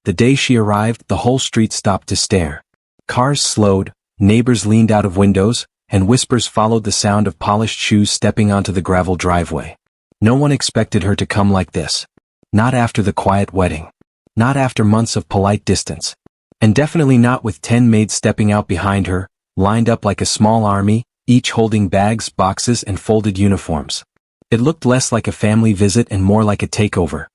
The day she arrived, the whole street stopped to stare. Cars slowed, neighbors leaned out of windows, and whispers followed the sound of polished shoes stepping onto the gravel driveway. No one expected her to come like this. Not after the quiet wedding. Not after months of polite distance. And definitely not with 10 maids stepping out behind her, lined up like a small army, each holding bags, boxes, and folded uniforms. It looked less like a family visit and more like a takeover.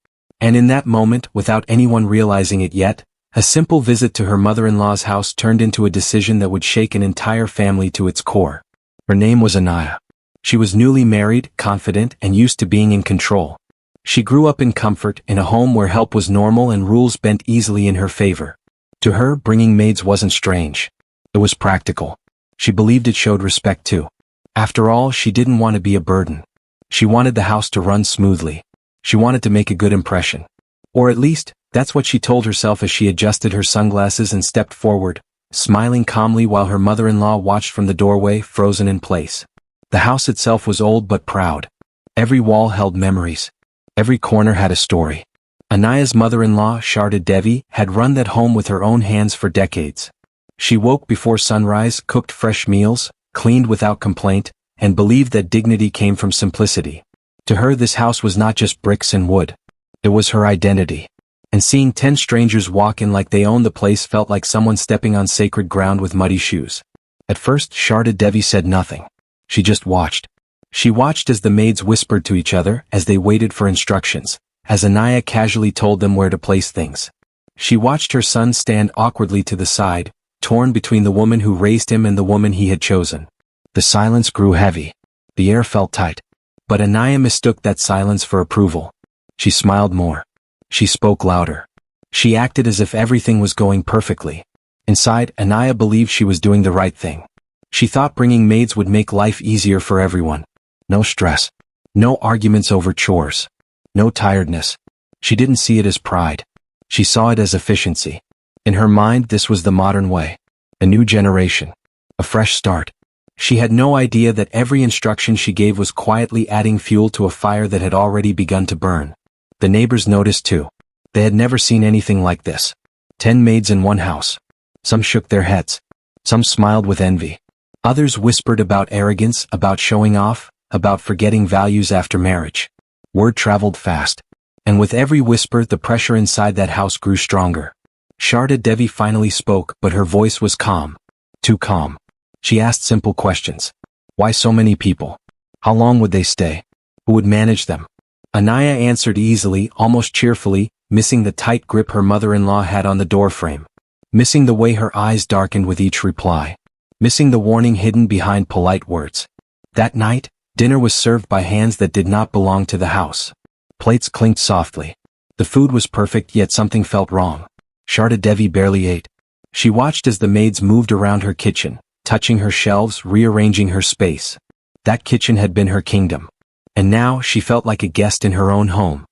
And in that moment, without anyone realizing it yet, a simple visit to her mother-in-law's house turned into a decision that would shake an entire family to its core. Her name was Anaya. She was newly married, confident, and used to being in control. She grew up in comfort, in a home where help was normal and rules bent easily in her favor. To her, bringing maids wasn't strange. It was practical. She believed it showed respect too. After all, she didn't want to be a burden. She wanted the house to run smoothly. She wanted to make a good impression. Or at least, that's what she told herself as she adjusted her sunglasses and stepped forward, smiling calmly while her mother-in-law watched from the doorway, frozen in place. The house itself was old but proud. Every wall held memories. Every corner had a story. Anaya's mother-in-law, Sharda Devi, had run that home with her own hands for decades. She woke before sunrise, cooked fresh meals, cleaned without complaint, and believed that dignity came from simplicity. To her, this house was not just bricks and wood. It was her identity. And seeing 10 strangers walk in like they owned the place felt like someone stepping on sacred ground with muddy shoes. At first, Sharda Devi said nothing. She just watched. She watched as the maids whispered to each other, as they waited for instructions, as Anaya casually told them where to place things. She watched her son stand awkwardly to the side, torn between the woman who raised him and the woman he had chosen. The silence grew heavy. The air felt tight. But Anaya mistook that silence for approval. She smiled more. She spoke louder. She acted as if everything was going perfectly. Inside, Anaya believed she was doing the right thing. She thought bringing maids would make life easier for everyone. No stress. No arguments over chores. No tiredness. She didn't see it as pride. She saw it as efficiency. In her mind, this was the modern way. A new generation. A fresh start. She had no idea that every instruction she gave was quietly adding fuel to a fire that had already begun to burn. The neighbors noticed too. They had never seen anything like this. 10 maids in one house. Some shook their heads. Some smiled with envy. Others whispered about arrogance, about showing off, about forgetting values after marriage. Word traveled fast. And with every whisper, the pressure inside that house grew stronger. Sharda Devi finally spoke, but her voice was calm. Too calm. She asked simple questions. Why so many people? How long would they stay? Who would manage them? Anaya answered easily, almost cheerfully, missing the tight grip her mother-in-law had on the doorframe. Missing the way her eyes darkened with each reply. Missing the warning hidden behind polite words. That night, dinner was served by hands that did not belong to the house. Plates clinked softly. The food was perfect, yet something felt wrong. Sharda Devi barely ate. She watched as the maids moved around her kitchen, touching her shelves, rearranging her space. That kitchen had been her kingdom. And now, she felt like a guest in her own home.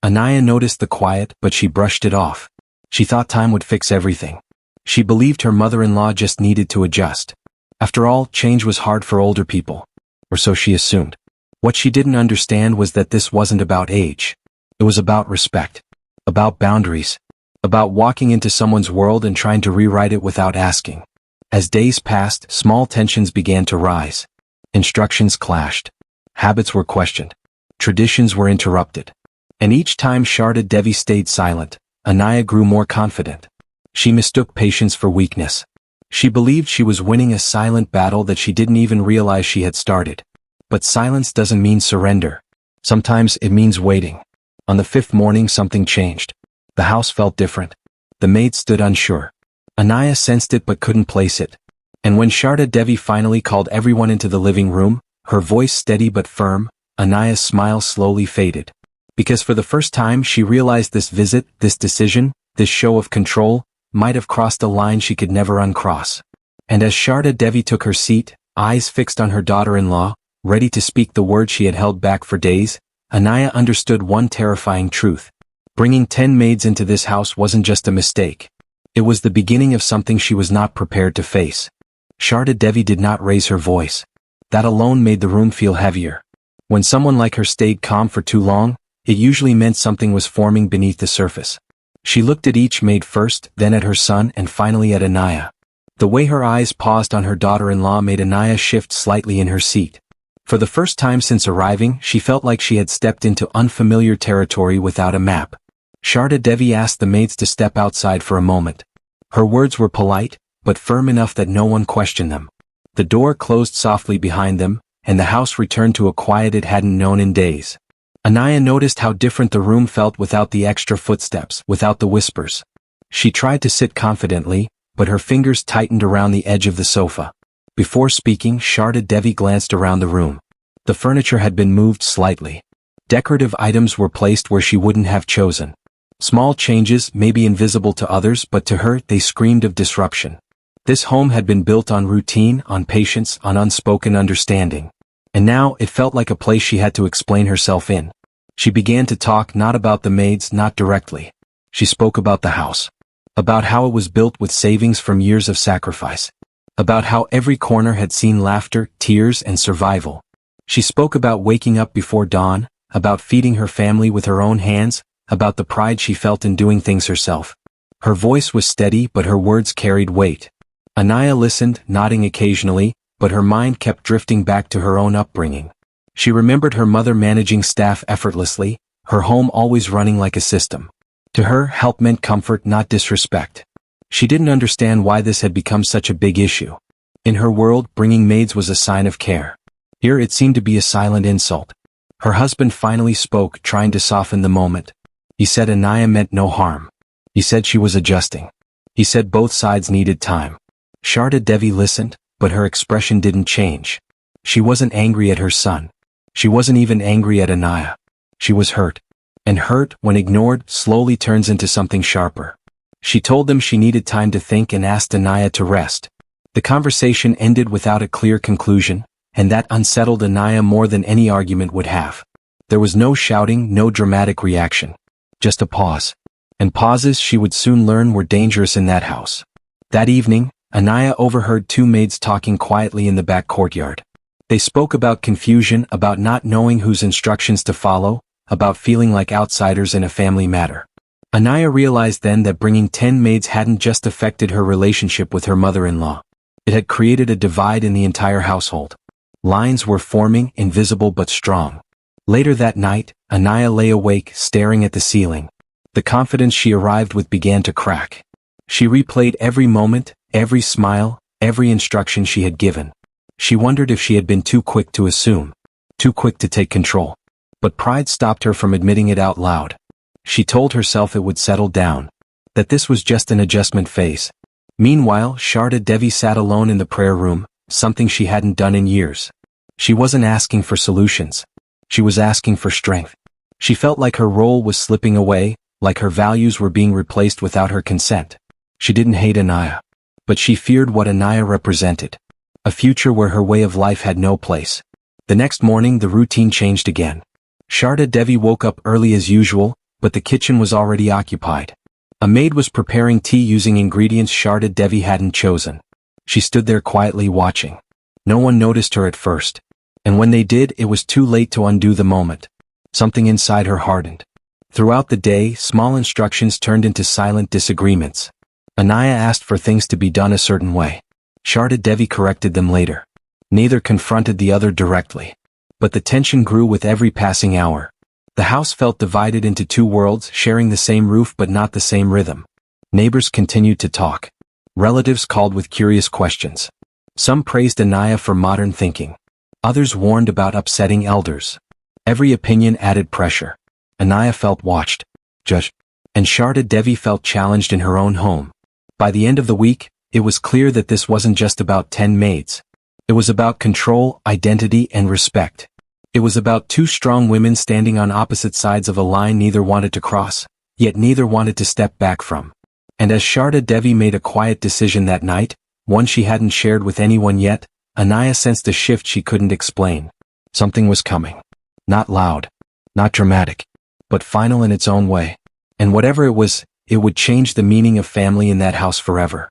Anaya noticed the quiet, but she brushed it off. She thought time would fix everything. She believed her mother-in-law just needed to adjust. After all, change was hard for older people. Or so she assumed. What she didn't understand was that this wasn't about age. It was about respect. About boundaries. About walking into someone's world and trying to rewrite it without asking. As days passed, small tensions began to rise. Instructions clashed. Habits were questioned. Traditions were interrupted. And each time Sharda Devi stayed silent, Anaya grew more confident. She mistook patience for weakness. She believed she was winning a silent battle that she didn't even realize she had started. But silence doesn't mean surrender. Sometimes it means waiting. On the 5th morning, something changed. The house felt different. The maid stood unsure. Anaya sensed it but couldn't place it. And when Sharda Devi finally called everyone into the living room, her voice steady but firm, Anaya's smile slowly faded. Because for the first time she realized this visit, this decision, this show of control, might have crossed a line she could never uncross. And as Sharda Devi took her seat, eyes fixed on her daughter-in-law, ready to speak the words she had held back for days, Anaya understood one terrifying truth. Bringing 10 maids into this house wasn't just a mistake. It was the beginning of something she was not prepared to face. Sharda Devi did not raise her voice. That alone made the room feel heavier. When someone like her stayed calm for too long, it usually meant something was forming beneath the surface. She looked at each maid first, then at her son, and finally at Anaya. The way her eyes paused on her daughter-in-law made Anaya shift slightly in her seat. For the first time since arriving, she felt like she had stepped into unfamiliar territory without a map. Sharda Devi asked the maids to step outside for a moment. Her words were polite, but firm enough that no one questioned them. The door closed softly behind them, and the house returned to a quiet it hadn't known in days. Anaya noticed how different the room felt without the extra footsteps, without the whispers. She tried to sit confidently, but her fingers tightened around the edge of the sofa. Before speaking, Sharda Devi glanced around the room. The furniture had been moved slightly. Decorative items were placed where she wouldn't have chosen. Small changes may be invisible to others, but to her they screamed of disruption. This home had been built on routine, on patience, on unspoken understanding. And now it felt like a place she had to explain herself in. She began to talk not about the maids, not directly. She spoke about the house. About how it was built with savings from years of sacrifice. About how every corner had seen laughter, tears, and survival. She spoke about waking up before dawn, about feeding her family with her own hands, about the pride she felt in doing things herself. Her voice was steady, but her words carried weight. Anaya listened, nodding occasionally, but her mind kept drifting back to her own upbringing. She remembered her mother managing staff effortlessly, her home always running like a system. To her, help meant comfort, not disrespect. She didn't understand why this had become such a big issue. In her world, bringing maids was a sign of care. Here it seemed to be a silent insult. Her husband finally spoke, trying to soften the moment. He said Anaya meant no harm. He said she was adjusting. He said both sides needed time. Sharda Devi listened, but her expression didn't change. She wasn't angry at her son. She wasn't even angry at Anaya. She was hurt. And hurt, when ignored, slowly turns into something sharper. She told them she needed time to think and asked Anaya to rest. The conversation ended without a clear conclusion, and that unsettled Anaya more than any argument would have. There was no shouting, no dramatic reaction. Just a pause. And pauses, she would soon learn, were dangerous in that house. That evening, Anaya overheard two maids talking quietly in the back courtyard. They spoke about confusion, about not knowing whose instructions to follow, about feeling like outsiders in a family matter. Anaya realized then that bringing 10 maids hadn't just affected her relationship with her mother-in-law. It had created a divide in the entire household. Lines were forming, invisible but strong. Later that night, Anaya lay awake, staring at the ceiling. The confidence she arrived with began to crack. She replayed every moment, every smile, every instruction she had given. She wondered if she had been too quick to assume, too quick to take control. But pride stopped her from admitting it out loud. She told herself it would settle down, that this was just an adjustment phase. Meanwhile, Sharda Devi sat alone in the prayer room, something she hadn't done in years. She wasn't asking for solutions. She was asking for strength. She felt like her role was slipping away, like her values were being replaced without her consent. She didn't hate Anaya, but she feared what Anaya represented. A future where her way of life had no place. The next morning the routine changed again. Sharda Devi woke up early as usual, but the kitchen was already occupied. A maid was preparing tea using ingredients Sharda Devi hadn't chosen. She stood there quietly watching. No one noticed her at first. And when they did, it was too late to undo the moment. Something inside her hardened. Throughout the day, small instructions turned into silent disagreements. Anaya asked for things to be done a certain way. Sharda Devi corrected them later. Neither confronted the other directly. But the tension grew with every passing hour. The house felt divided into two worlds, sharing the same roof but not the same rhythm. Neighbors continued to talk. Relatives called with curious questions. Some praised Anaya for modern thinking. Others warned about upsetting elders. Every opinion added pressure. Anaya felt watched, judged, and Sharda Devi felt challenged in her own home. By the end of the week, it was clear that this wasn't just about 10 maids. It was about control, identity, and respect. It was about two strong women standing on opposite sides of a line neither wanted to cross, yet neither wanted to step back from. And as Sharda Devi made a quiet decision that night, one she hadn't shared with anyone yet, Anaya sensed a shift she couldn't explain. Something was coming. Not loud, not dramatic, but final in its own way. And whatever it was, it would change the meaning of family in that house forever.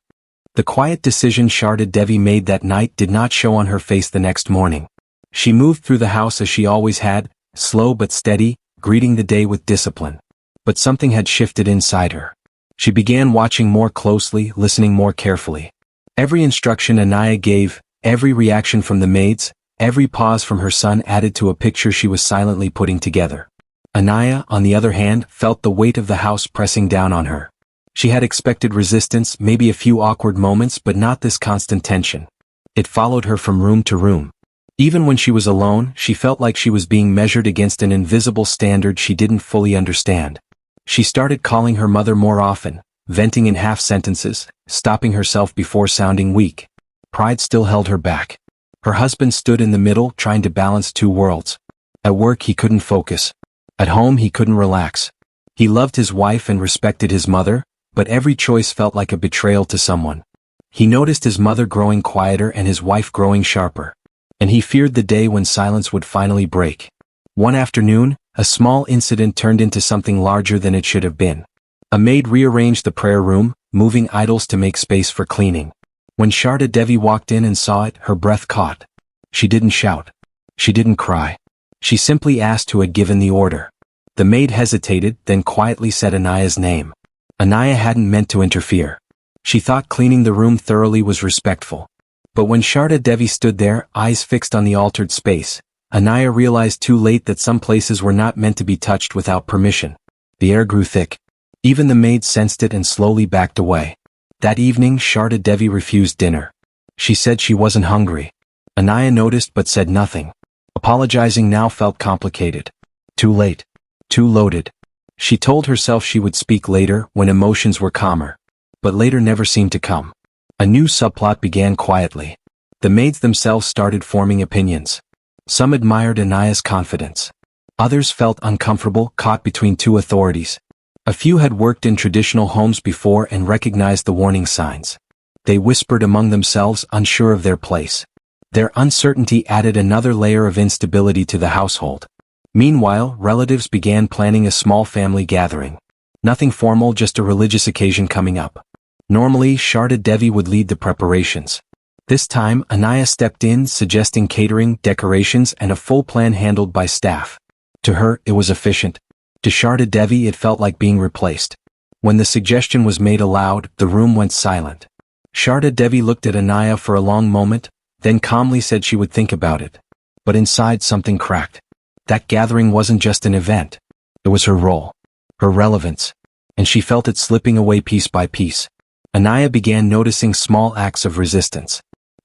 The quiet decision Sharda Devi made that night did not show on her face the next morning. She moved through the house as she always had, slow but steady, greeting the day with discipline. But something had shifted inside her. She began watching more closely, listening more carefully. Every instruction Anaya gave, every reaction from the maids, every pause from her son added to a picture she was silently putting together. Anaya, on the other hand, felt the weight of the house pressing down on her. She had expected resistance, maybe a few awkward moments, but not this constant tension. It followed her from room to room. Even when she was alone, she felt like she was being measured against an invisible standard she didn't fully understand. She started calling her mother more often, venting in half sentences, stopping herself before sounding weak. Pride still held her back. Her husband stood in the middle, trying to balance two worlds. At work he couldn't focus. At home he couldn't relax. He loved his wife and respected his mother, but every choice felt like a betrayal to someone. He noticed his mother growing quieter and his wife growing sharper. And he feared the day when silence would finally break. One afternoon, a small incident turned into something larger than it should have been. A maid rearranged the prayer room, moving idols to make space for cleaning. When Sharda Devi walked in and saw it, her breath caught. She didn't shout. She didn't cry. She simply asked who had given the order. The maid hesitated, then quietly said Anaya's name. Anaya hadn't meant to interfere. She thought cleaning the room thoroughly was respectful. But when Sharda Devi stood there, eyes fixed on the altered space, Anaya realized too late that some places were not meant to be touched without permission. The air grew thick. Even the maid sensed it and slowly backed away. That evening, Sharda Devi refused dinner. She said she wasn't hungry. Anaya noticed but said nothing. Apologizing now felt complicated. Too late. Too loaded. She told herself she would speak later, when emotions were calmer. But later never seemed to come. A new subplot began quietly. The maids themselves started forming opinions. Some admired Anaya's confidence. Others felt uncomfortable, caught between two authorities. A few had worked in traditional homes before and recognized the warning signs. They whispered among themselves, unsure of their place. Their uncertainty added another layer of instability to the household. Meanwhile, relatives began planning a small family gathering. Nothing formal, just a religious occasion coming up. Normally, Sharda Devi would lead the preparations. This time, Anaya stepped in, suggesting catering, decorations, and a full plan handled by staff. To her, it was efficient. To Sharda Devi, it felt like being replaced. When the suggestion was made aloud, the room went silent. Sharda Devi looked at Anaya for a long moment, then calmly said she would think about it. But inside something cracked. That gathering wasn't just an event. It was her role. Her relevance. And she felt it slipping away piece by piece. Anaya began noticing small acts of resistance.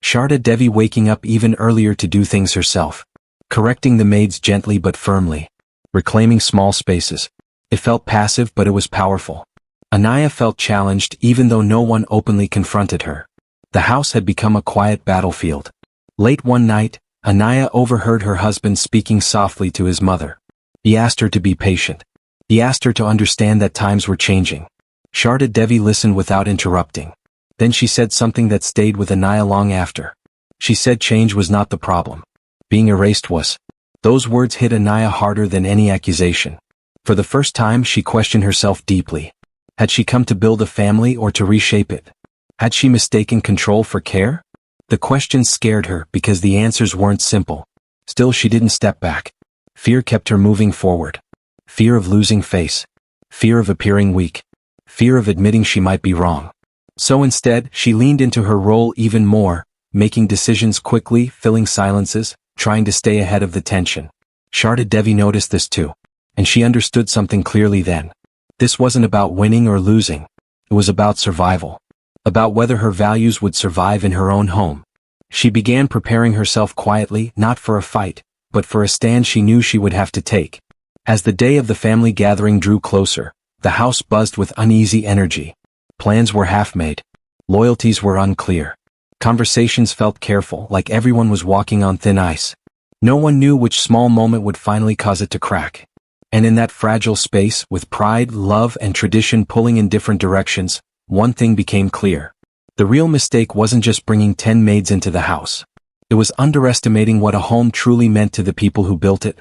Sharda Devi waking up even earlier to do things herself. Correcting the maids gently but firmly. Reclaiming small spaces. It felt passive, but it was powerful. Anaya felt challenged even though no one openly confronted her. The house had become a quiet battlefield. Late one night, Anaya overheard her husband speaking softly to his mother. He asked her to be patient. He asked her to understand that times were changing. Sharda Devi listened without interrupting. Then she said something that stayed with Anaya long after. She said change was not the problem. Being erased was. Those words hit Anaya harder than any accusation. For the first time, she questioned herself deeply. Had she come to build a family or to reshape it? Had she mistaken control for care? The questions scared her because the answers weren't simple. Still, she didn't step back. Fear kept her moving forward. Fear of losing face. Fear of appearing weak. Fear of admitting she might be wrong. So instead, she leaned into her role even more, making decisions quickly, filling silences, trying to stay ahead of the tension. Sharda Devi noticed this too. And she understood something clearly then. This wasn't about winning or losing. It was about survival. About whether her values would survive in her own home. She began preparing herself quietly, not for a fight, but for a stand she knew she would have to take. As the day of the family gathering drew closer, the house buzzed with uneasy energy. Plans were half-made. Loyalties were unclear. Conversations felt careful, like everyone was walking on thin ice. No one knew which small moment would finally cause it to crack. And in that fragile space, with pride, love, and tradition pulling in different directions, one thing became clear. The real mistake wasn't just bringing 10 maids into the house. It was underestimating what a home truly meant to the people who built it.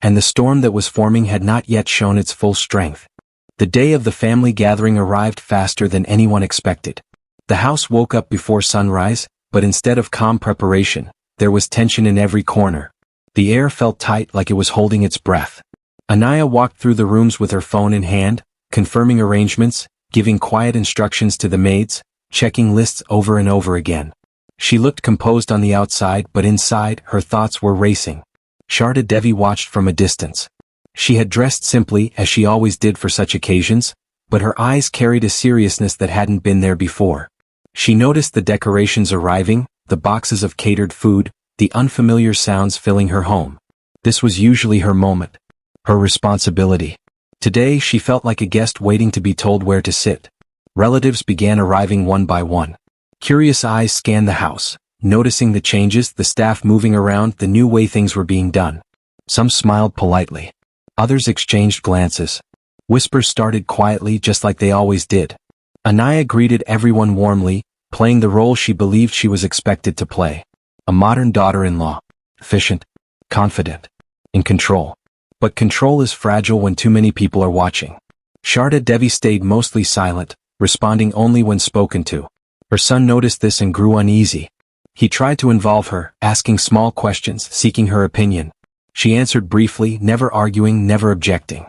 And the storm that was forming had not yet shown its full strength. The day of the family gathering arrived faster than anyone expected. The house woke up before sunrise, but instead of calm preparation, there was tension in every corner. The air felt tight, like it was holding its breath. Anaya walked through the rooms with her phone in hand, confirming arrangements, giving quiet instructions to the maids, checking lists over and over again. She looked composed on the outside, but inside, her thoughts were racing. Sharda Devi watched from a distance. She had dressed simply, as she always did for such occasions, but her eyes carried a seriousness that hadn't been there before. She noticed the decorations arriving, the boxes of catered food, the unfamiliar sounds filling her home. This was usually her moment. Her responsibility. Today she felt like a guest waiting to be told where to sit. Relatives began arriving one by one. Curious eyes scanned the house, noticing the changes, the staff moving around, the new way things were being done. Some smiled politely. Others exchanged glances. Whispers started quietly, just like they always did. Anaya greeted everyone warmly, playing the role she believed she was expected to play. A modern daughter-in-law. Efficient. Confident. In control. But control is fragile when too many people are watching. Sharda Devi stayed mostly silent, responding only when spoken to. Her son noticed this and grew uneasy. He tried to involve her, asking small questions, seeking her opinion. She answered briefly, never arguing, never objecting.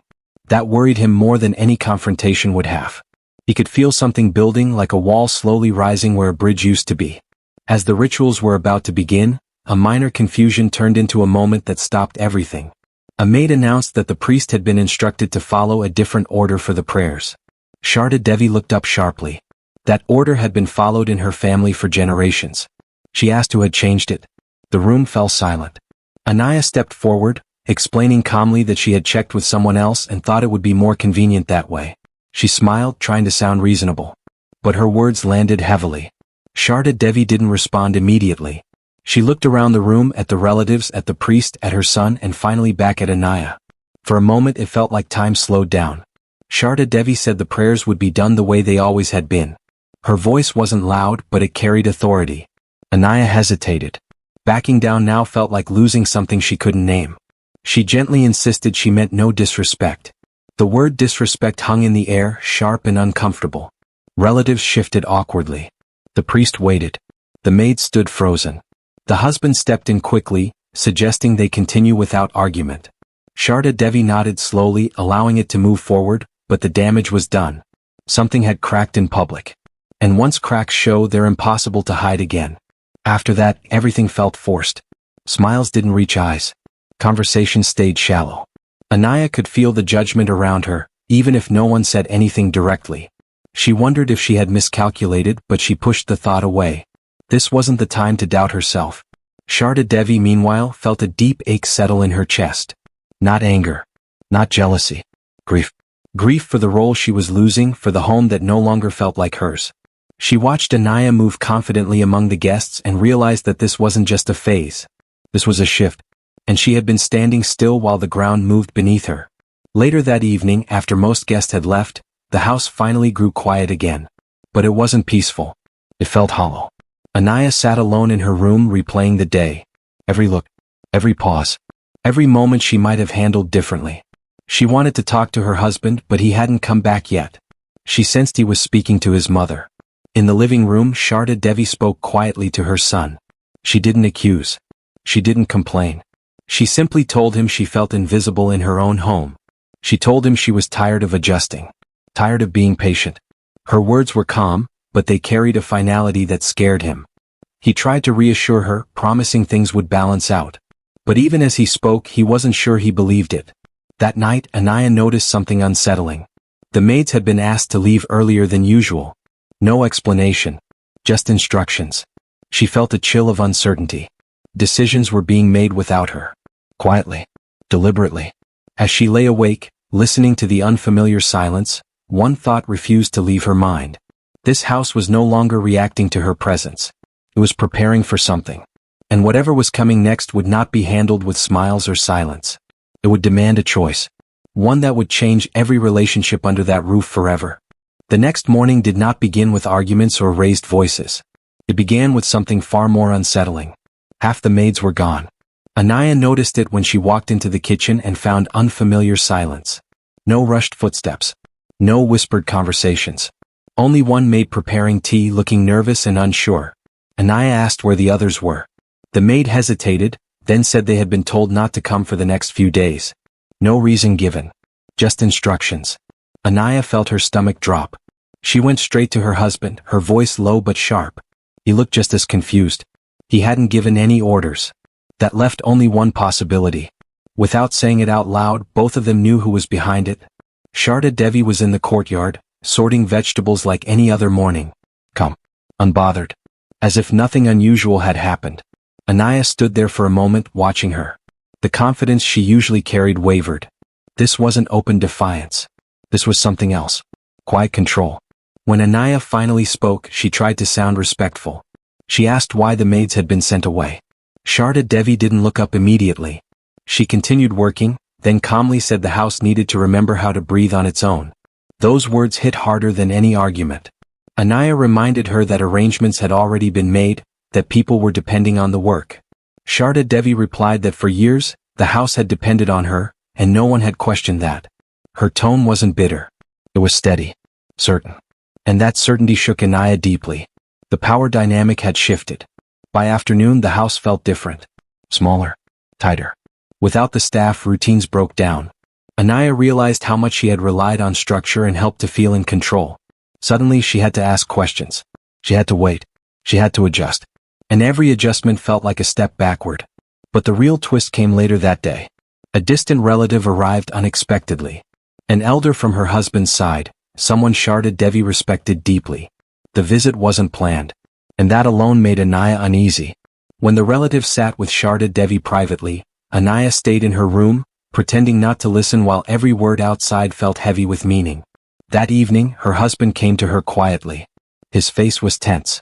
That worried him more than any confrontation would have. He could feel something building, like a wall slowly rising where a bridge used to be. As the rituals were about to begin, a minor confusion turned into a moment that stopped everything. A maid announced that the priest had been instructed to follow a different order for the prayers. Sharda Devi looked up sharply. That order had been followed in her family for generations. She asked who had changed it. The room fell silent. Anaya stepped forward, explaining calmly that she had checked with someone else and thought it would be more convenient that way. She smiled, trying to sound reasonable. But her words landed heavily. Sharda Devi didn't respond immediately. She looked around the room, at the relatives, at the priest, at her son, and finally back at Anaya. For a moment it felt like time slowed down. Sharda Devi said the prayers would be done the way they always had been. Her voice wasn't loud, but it carried authority. Anaya hesitated. Backing down now felt like losing something she couldn't name. She gently insisted she meant no disrespect. The word disrespect hung in the air, sharp and uncomfortable. Relatives shifted awkwardly. The priest waited. The maid stood frozen. The husband stepped in quickly, suggesting they continue without argument. Sharda Devi nodded slowly, allowing it to move forward, but the damage was done. Something had cracked in public. And once cracks show, they're impossible to hide again. After that, everything felt forced. Smiles didn't reach eyes. Conversation stayed shallow. Anaya could feel the judgment around her, even if no one said anything directly. She wondered if she had miscalculated, but she pushed the thought away. This wasn't the time to doubt herself. Sharda Devi, meanwhile, felt a deep ache settle in her chest. Not anger. Not jealousy. Grief. Grief for the role she was losing, for the home that no longer felt like hers. She watched Anaya move confidently among the guests and realized that this wasn't just a phase. This was a shift. And she had been standing still while the ground moved beneath her. Later that evening, after most guests had left, the house finally grew quiet again. But it wasn't peaceful. It felt hollow. Anaya sat alone in her room, replaying the day. Every look, every pause, every moment she might have handled differently. She wanted to talk to her husband, but he hadn't come back yet. She sensed he was speaking to his mother. In the living room, Sharda Devi spoke quietly to her son. She didn't accuse. She didn't complain. She simply told him she felt invisible in her own home. She told him she was tired of adjusting. Tired of being patient. Her words were calm, but they carried a finality that scared him. He tried to reassure her, promising things would balance out. But even as he spoke, he wasn't sure he believed it. That night, Anaya noticed something unsettling. The maids had been asked to leave earlier than usual. No explanation. Just instructions. She felt a chill of uncertainty. Decisions were being made without her. Quietly. Deliberately. As she lay awake, listening to the unfamiliar silence, one thought refused to leave her mind. This house was no longer reacting to her presence. It was preparing for something. And whatever was coming next would not be handled with smiles or silence. It would demand a choice. One that would change every relationship under that roof forever. The next morning did not begin with arguments or raised voices. It began with something far more unsettling. Half the maids were gone. Anaya noticed it when she walked into the kitchen and found unfamiliar silence. No rushed footsteps. No whispered conversations. Only one maid preparing tea, looking nervous and unsure. Anaya asked where the others were. The maid hesitated, then said they had been told not to come for the next few days. No reason given. Just instructions. Anaya felt her stomach drop. She went straight to her husband, her voice low but sharp. He looked just as confused. He hadn't given any orders. That left only one possibility. Without saying it out loud, both of them knew who was behind it. Sharda Devi was in the courtyard, sorting vegetables like any other morning. Calm. Unbothered. As if nothing unusual had happened. Anaya stood there for a moment, watching her. The confidence she usually carried wavered. This wasn't open defiance. This was something else. Quiet control. When Anaya finally spoke, she tried to sound respectful. She asked why the maids had been sent away. Sharda Devi didn't look up immediately. She continued working, then calmly said the house needed to remember how to breathe on its own. Those words hit harder than any argument. Anaya reminded her that arrangements had already been made, that people were depending on the work. Sharda Devi replied that for years, the house had depended on her, and no one had questioned that. Her tone wasn't bitter. It was steady. Certain. And that certainty shook Anaya deeply. The power dynamic had shifted. By afternoon the house felt different. Smaller. Tighter. Without the staff, routines broke down. Anaya realized how much she had relied on structure and helped to feel in control. Suddenly she had to ask questions. She had to wait. She had to adjust. And every adjustment felt like a step backward. But the real twist came later that day. A distant relative arrived unexpectedly. An elder from her husband's side, someone Sharda Devi respected deeply. The visit wasn't planned. And that alone made Anaya uneasy. When the relative sat with Sharda Devi privately, Anaya stayed in her room, pretending not to listen while every word outside felt heavy with meaning. That evening, her husband came to her quietly. His face was tense.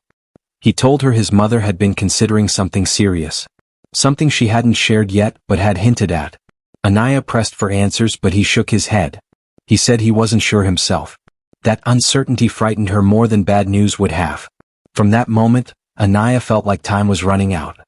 He told her his mother had been considering something serious. Something she hadn't shared yet but had hinted at. Anaya pressed for answers but he shook his head. He said he wasn't sure himself. That uncertainty frightened her more than bad news would have. From that moment, Anaya felt like time was running out.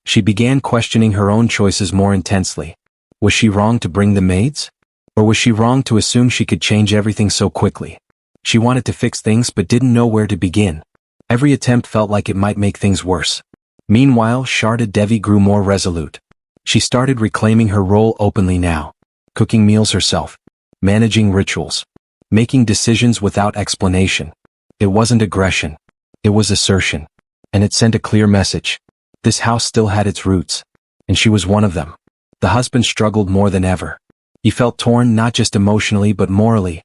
She began questioning her own choices more intensely. Was she wrong to bring the maids? Or was she wrong to assume she could change everything so quickly? She wanted to fix things but didn't know where to begin. Every attempt felt like it might make things worse. Meanwhile, Sharda Devi grew more resolute. She started reclaiming her role openly now. Cooking meals herself. Managing rituals. Making decisions without explanation. It wasn't aggression. It was assertion. And it sent a clear message. This house still had its roots. And she was one of them. The husband struggled more than ever. He felt torn not just emotionally but morally.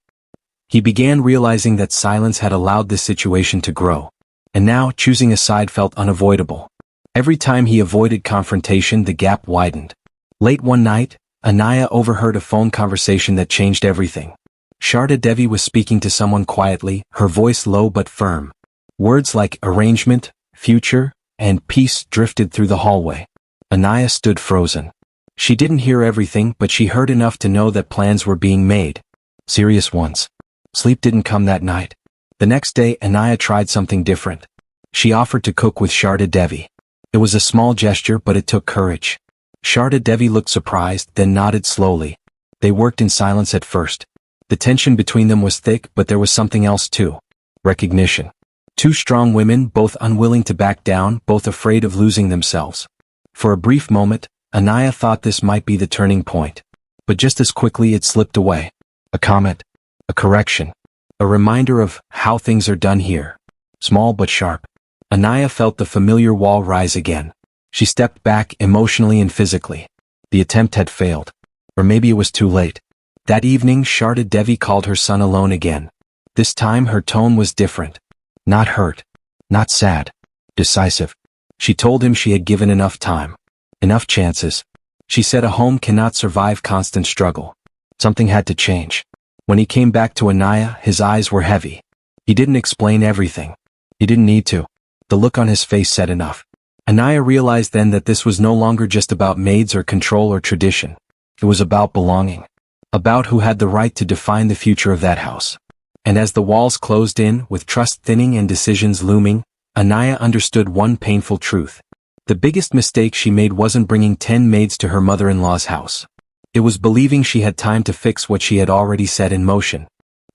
He began realizing that silence had allowed this situation to grow. And now, choosing a side felt unavoidable. Every time he avoided confrontation, the gap widened. Late one night, Anaya overheard a phone conversation that changed everything. Sharda Devi was speaking to someone quietly, her voice low but firm. Words like arrangement, future, and peace drifted through the hallway. Anaya stood frozen. She didn't hear everything, but she heard enough to know that plans were being made. Serious ones. Sleep didn't come that night. The next day, Anaya tried something different. She offered to cook with Sharda Devi. It was a small gesture, but it took courage. Sharda Devi looked surprised, then nodded slowly. They worked in silence at first. The tension between them was thick, but there was something else too. Recognition. Two strong women, both unwilling to back down, both afraid of losing themselves. For a brief moment, Anaya thought this might be the turning point. But just as quickly it slipped away. A comment. A correction. A reminder of how things are done here. Small but sharp. Anaya felt the familiar wall rise again. She stepped back emotionally and physically. The attempt had failed. Or maybe it was too late. That evening, Sharda Devi called her son alone again. This time her tone was different. Not hurt. Not sad. Decisive. She told him she had given enough time. Enough chances. She said a home cannot survive constant struggle. Something had to change. When he came back to Anaya, his eyes were heavy. He didn't explain everything. He didn't need to. The look on his face said enough. Anaya realized then that this was no longer just about maids or control or tradition. It was about belonging. About who had the right to define the future of that house. And as the walls closed in, with trust thinning and decisions looming, Anaya understood one painful truth. The biggest mistake she made wasn't bringing 10 maids to her mother-in-law's house. It was believing she had time to fix what she had already set in motion.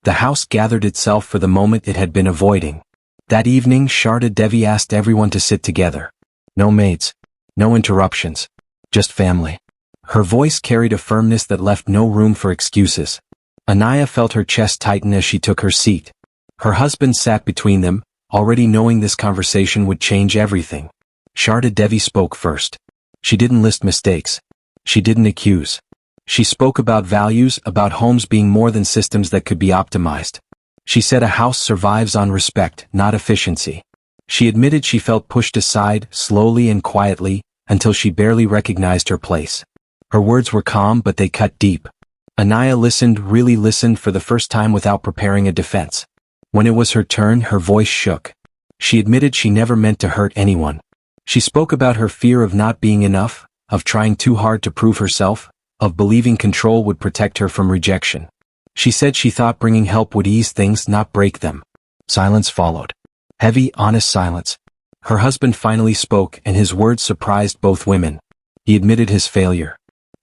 The house gathered itself for the moment it had been avoiding. That evening, Sharda Devi asked everyone to sit together. No maids. No interruptions. Just family. Her voice carried a firmness that left no room for excuses. Anaya felt her chest tighten as she took her seat. Her husband sat between them, already knowing this conversation would change everything. Sharda Devi spoke first. She didn't list mistakes. She didn't accuse. She spoke about values, about homes being more than systems that could be optimized. She said a house survives on respect, not efficiency. She admitted she felt pushed aside, slowly and quietly, until she barely recognized her place. Her words were calm, but they cut deep. Anaya listened, really listened for the first time without preparing a defense. When it was her turn, her voice shook. She admitted she never meant to hurt anyone. She spoke about her fear of not being enough, of trying too hard to prove herself, of believing control would protect her from rejection. She said she thought bringing help would ease things, not break them. Silence followed. Heavy, honest silence. Her husband finally spoke, and his words surprised both women. He admitted his failure.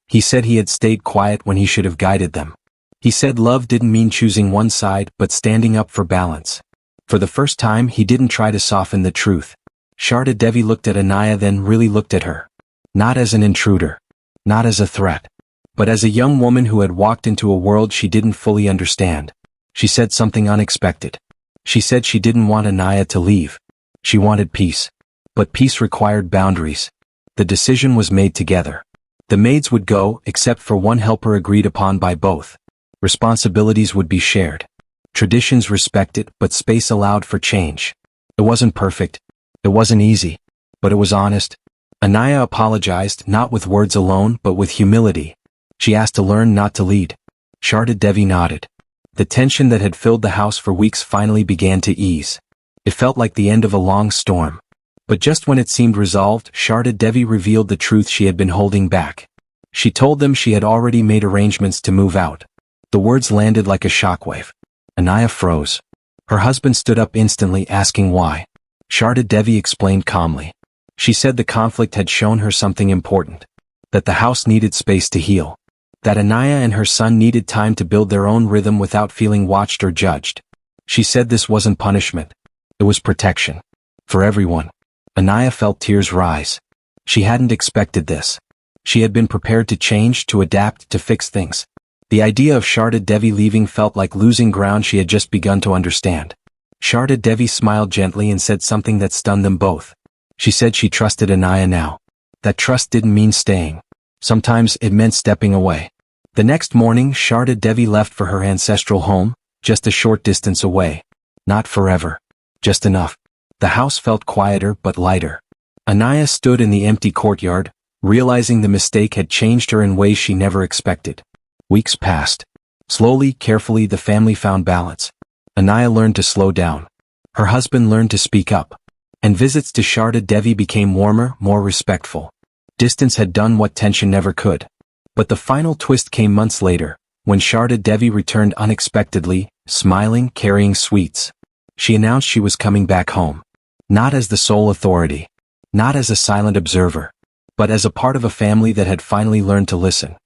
He said he had stayed quiet when he should have guided them. He said love didn't mean choosing one side, but standing up for balance. For the first time, he didn't try to soften the truth. Sharda Devi looked at Anaya, then really looked at her. Not as an intruder. Not as a threat. But as a young woman who had walked into a world she didn't fully understand. She said something unexpected. She said she didn't want Anaya to leave. She wanted peace. But peace required boundaries. The decision was made together. The maids would go, except for one helper agreed upon by both. Responsibilities would be shared. Traditions respected, but space allowed for change. It wasn't perfect. It wasn't easy. But it was honest. Anaya apologized, not with words alone, but with humility. She asked to learn, not to lead. Sharda Devi nodded. The tension that had filled the house for weeks finally began to ease. It felt like the end of a long storm. But just when it seemed resolved, Sharda Devi revealed the truth she had been holding back. She told them she had already made arrangements to move out. The words landed like a shockwave. Anaya froze. Her husband stood up instantly, asking why. Sharda Devi explained calmly. She said the conflict had shown her something important. That the house needed space to heal. That Anaya and her son needed time to build their own rhythm without feeling watched or judged. She said this wasn't punishment. It was protection. For everyone. Anaya felt tears rise. She hadn't expected this. She had been prepared to change, to adapt, to fix things. The idea of Sharda Devi leaving felt like losing ground she had just begun to understand. Sharda Devi smiled gently and said something that stunned them both. She said she trusted Anaya now. That trust didn't mean staying. Sometimes it meant stepping away. The next morning, Sharda Devi left for her ancestral home, just a short distance away. Not forever. Just enough. The house felt quieter but lighter. Anaya stood in the empty courtyard, realizing the mistake had changed her in ways she never expected. Weeks passed. Slowly, carefully, the family found balance. Anaya learned to slow down. Her husband learned to speak up. And visits to Sharda Devi became warmer, more respectful. Distance had done what tension never could. But the final twist came months later, when Sharda Devi returned unexpectedly, smiling, carrying sweets. She announced she was coming back home. Not as the sole authority. Not as a silent observer. But as a part of a family that had finally learned to listen.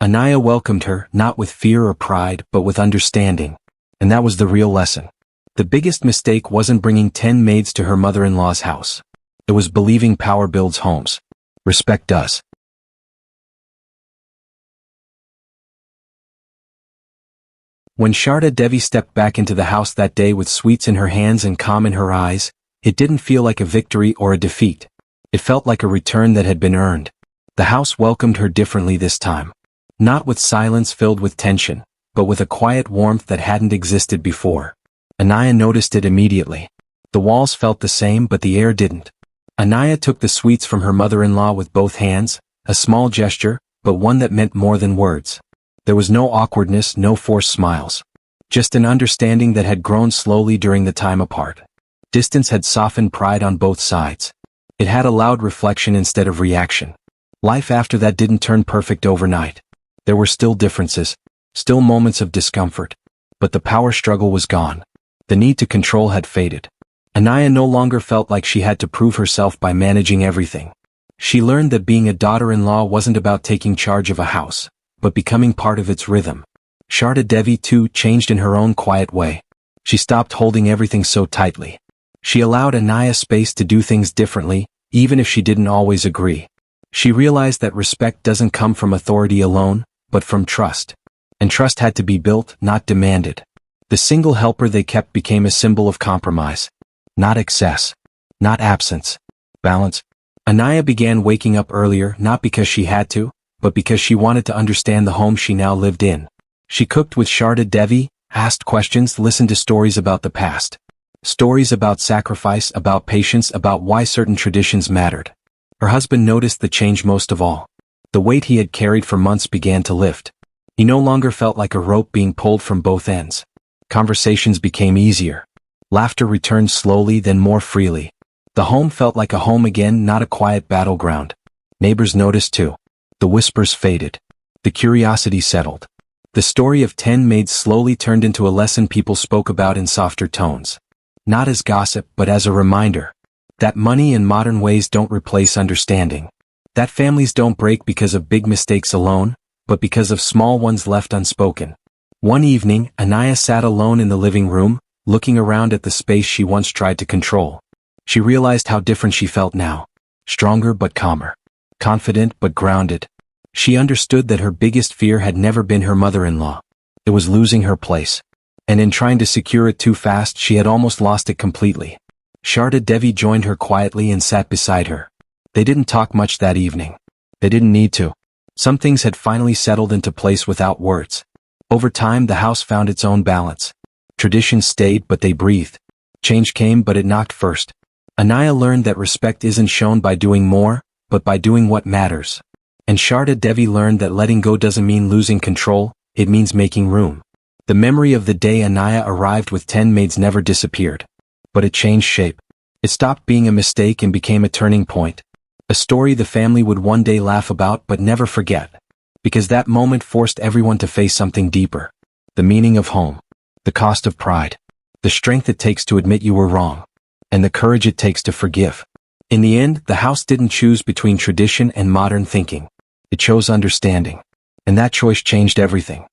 Anaya welcomed her, not with fear or pride, but with understanding. And that was the real lesson. The biggest mistake wasn't bringing 10 maids to her mother-in-law's house. It was believing power builds homes. Respect does. When Sharda Devi stepped back into the house that day with sweets in her hands and calm in her eyes, it didn't feel like a victory or a defeat. It felt like a return that had been earned. The house welcomed her differently this time. Not with silence filled with tension, but with a quiet warmth that hadn't existed before. Anaya noticed it immediately. The walls felt the same, but the air didn't. Anaya took the sweets from her mother-in-law with both hands, a small gesture, but one that meant more than words. There was no awkwardness, no forced smiles. Just an understanding that had grown slowly during the time apart. Distance had softened pride on both sides. It had allowed reflection instead of reaction. Life after that didn't turn perfect overnight. There were still differences, still moments of discomfort. But the power struggle was gone. The need to control had faded. Anaya no longer felt like she had to prove herself by managing everything. She learned that being a daughter-in-law wasn't about taking charge of a house, but becoming part of its rhythm. Sharda Devi too changed in her own quiet way. She stopped holding everything so tightly. She allowed Anaya space to do things differently, even if she didn't always agree. She realized that respect doesn't come from authority alone, but from trust. And trust had to be built, not demanded. The single helper they kept became a symbol of compromise. Not excess. Not absence. Balance. Anaya began waking up earlier not because she had to, but because she wanted to understand the home she now lived in. She cooked with Sharda Devi, asked questions, listened to stories about the past. Stories about sacrifice, about patience, about why certain traditions mattered. Her husband noticed the change most of all. The weight he had carried for months began to lift. He no longer felt like a rope being pulled from both ends. Conversations became easier. Laughter returned slowly, then more freely. The home felt like a home again, not a quiet battleground. Neighbors noticed too. The whispers faded. The curiosity settled. The story of 10 maids slowly turned into a lesson people spoke about in softer tones. Not as gossip, but as a reminder. That money and modern ways don't replace understanding. That families don't break because of big mistakes alone, but because of small ones left unspoken. One evening, Anaya sat alone in the living room, looking around at the space she once tried to control. She realized how different she felt now. Stronger but calmer. Confident but grounded. She understood that her biggest fear had never been her mother-in-law. It was losing her place. And in trying to secure it too fast, she had almost lost it completely. Sharda Devi joined her quietly and sat beside her. They didn't talk much that evening. They didn't need to. Some things had finally settled into place without words. Over time, the house found its own balance. Traditions stayed, but they breathed. Change came, but it knocked first. Anaya learned that respect isn't shown by doing more, but by doing what matters. And Sharda Devi learned that letting go doesn't mean losing control, it means making room. The memory of the day Anaya arrived with 10 maids never disappeared. But it changed shape. It stopped being a mistake and became a turning point. A story the family would one day laugh about but never forget. Because that moment forced everyone to face something deeper. The meaning of home. The cost of pride. The strength it takes to admit you were wrong. And the courage it takes to forgive. In the end, the house didn't choose between tradition and modern thinking. It chose understanding. And that choice changed everything.